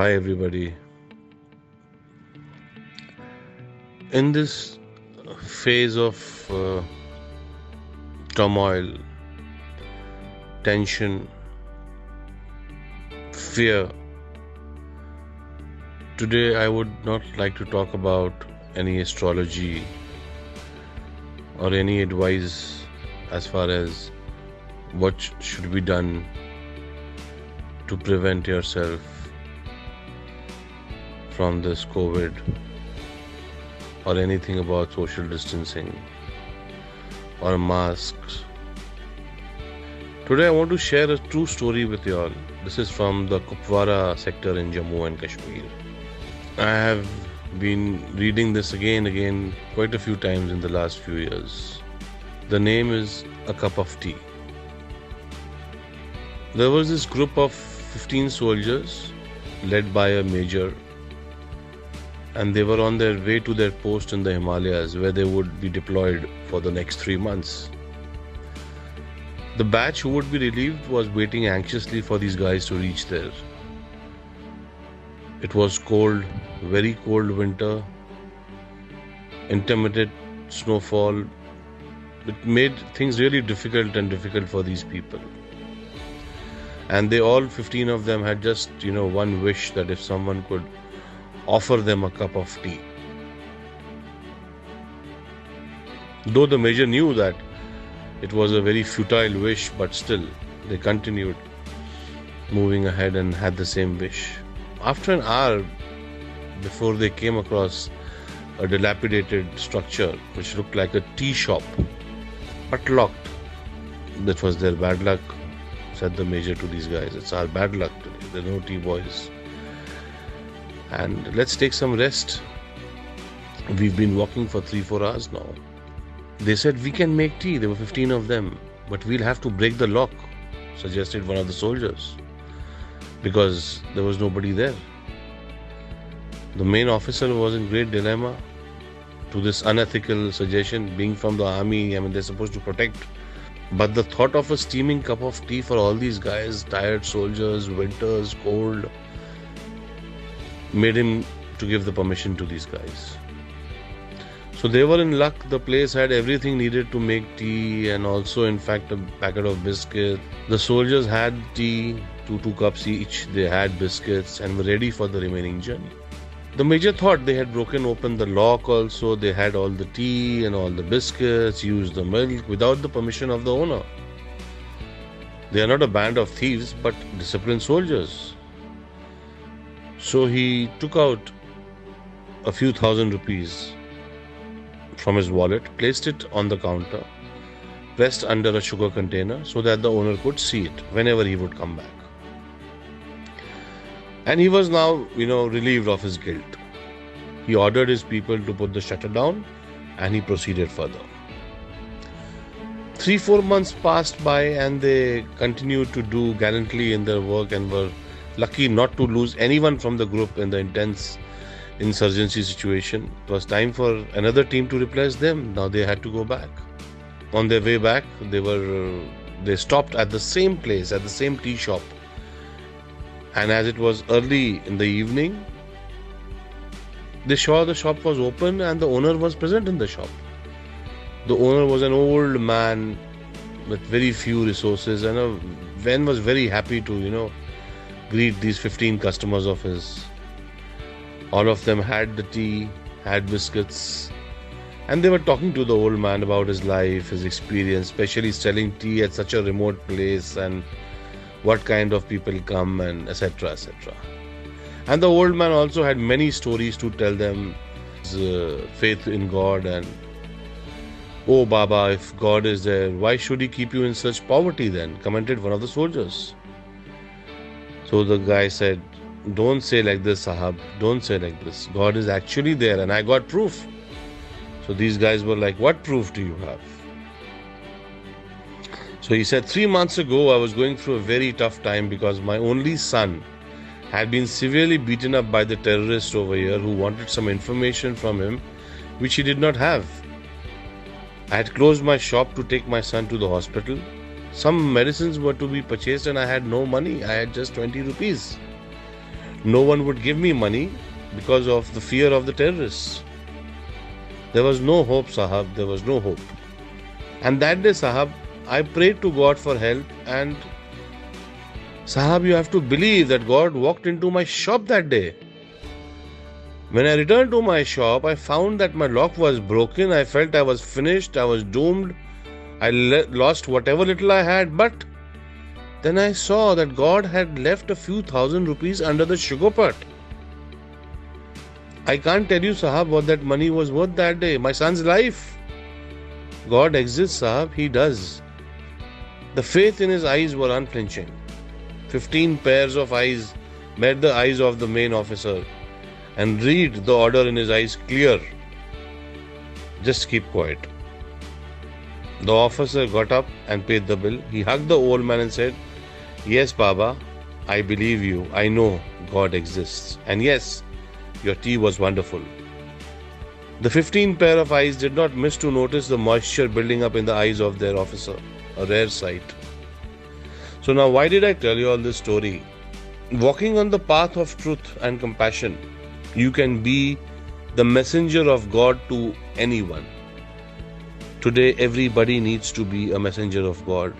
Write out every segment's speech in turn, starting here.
Hi, everybody. In this phase of turmoil, tension, fear, today I would not like to talk about any astrology or any advice as far as what should be done to prevent yourself from this COVID or anything about social distancing or masks. Today I want to share a true story with you all. This is from the Kupwara sector in Jammu and Kashmir. I have been reading this again quite a few times in the last few years. The name is A Cup of Tea. There was this group of 15 soldiers led by a major, and they were on their way to their post in the Himalayas where they would be deployed for the next 3 months. The batch who would be relieved was waiting anxiously for these guys to reach there. It was cold, very cold winter, intermittent snowfall. It made things really difficult for these people. And they all 15 of them had just, one wish, that if someone could offer them a cup of tea. Though the major knew that it was a very futile wish, but still they continued moving ahead and had the same wish. After an hour, before they came across a dilapidated structure which looked like a tea shop, but locked. That was their bad luck, said the major to these guys. It's our bad luck today. There are no tea boys. And let's take some rest. We've been walking for 3-4 hours now. They said, we can make tea. There were 15 of them. But we'll have to break the lock, suggested one of the soldiers, because there was nobody there. The main officer was in great dilemma to this unethical suggestion. Being from the army, they're supposed to protect. But the thought of a steaming cup of tea for all these guys, tired soldiers, winters, cold, made him to give the permission to these guys. So they were in luck. The place had everything needed to make tea, and also in fact a packet of biscuits. The soldiers had tea, 2 cups each. They had biscuits and were ready for the remaining journey. The major thought they had broken open the lock also. They had all the tea and all the biscuits, used the milk without the permission of the owner. They are not a band of thieves, but disciplined soldiers. So he took out a few thousand rupees from his wallet, placed it on the counter, pressed under a sugar container so that the owner could see it whenever he would come back. And he was now, relieved of his guilt. He ordered his people to put the shutter down, and he proceeded further. 3-4 months passed by, and they continued to do gallantly in their work and were lucky not to lose anyone from the group in the intense insurgency situation. It was time for another team to replace them. Now they had to go back. On their way back, they stopped at the same place, at the same tea shop. And as it was early in the evening, they saw the shop was open and the owner was present in the shop. The owner was an old man with very few resources, and Ven was very happy to, greet these 15 customers of his. All of them had the tea, had biscuits, and they were talking to the old man about his life, his experience, especially selling tea at such a remote place, and what kind of people come, and etc. etc. And the old man also had many stories to tell them, his faith in God, and oh Baba, if God is there, why should he keep you in such poverty then? Commented one of the soldiers. So the guy said, don't say like this, Sahab, don't say like this. God is actually there and I got proof. So these guys were like, what proof do you have? So he said, 3 months ago, I was going through a very tough time because my only son had been severely beaten up by the terrorists over here who wanted some information from him, which he did not have. I had closed my shop to take my son to the hospital. Some medicines were to be purchased and I had no money. I had just 20 rupees. No one would give me money because of the fear of the terrorists. There was no hope, Sahab. There was no hope. And that day, Sahab, I prayed to God for help. And Sahab, you have to believe that God walked into my shop that day. When I returned to my shop, I found that my lock was broken. I felt I was finished. I was doomed. I lost whatever little I had. But then I saw that God had left a few thousand rupees under the sugar pot. I can't tell you, Sahab, what that money was worth that day. My son's life. God exists, Sahab. He does. The faith in his eyes were unflinching. 15 pairs of eyes met the eyes of the main officer and read the order in his eyes clear. Just keep quiet. The officer got up and paid the bill. He hugged the old man and said, "Yes, Baba, I believe you. I know God exists. And yes, your tea was wonderful." The 15 pair of eyes did not miss to notice the moisture building up in the eyes of their officer, a rare sight. So now, why did I tell you all this story? Walking on the path of truth and compassion, you can be the messenger of God to anyone. Today, everybody needs to be a messenger of God.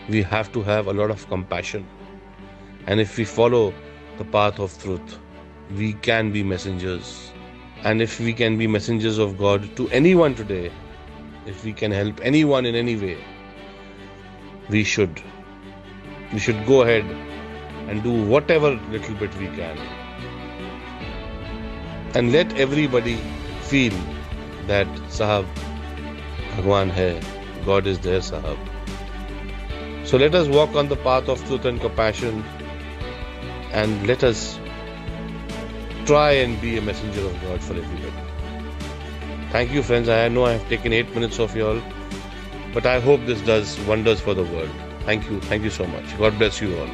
We have to have a lot of compassion. And if we follow the path of truth, we can be messengers. And if we can be messengers of God to anyone today, if we can help anyone in any way, we should. We should go ahead and do whatever little bit we can. And let everybody feel that Sahab, Bhagwan hai, God is there, Sahab. So let us walk on the path of truth and compassion, and let us try and be a messenger of God for everybody. Thank you, friends. I know I have taken 8 minutes of you all, but I hope this does wonders for the world. Thank you. Thank you so much. God bless you all.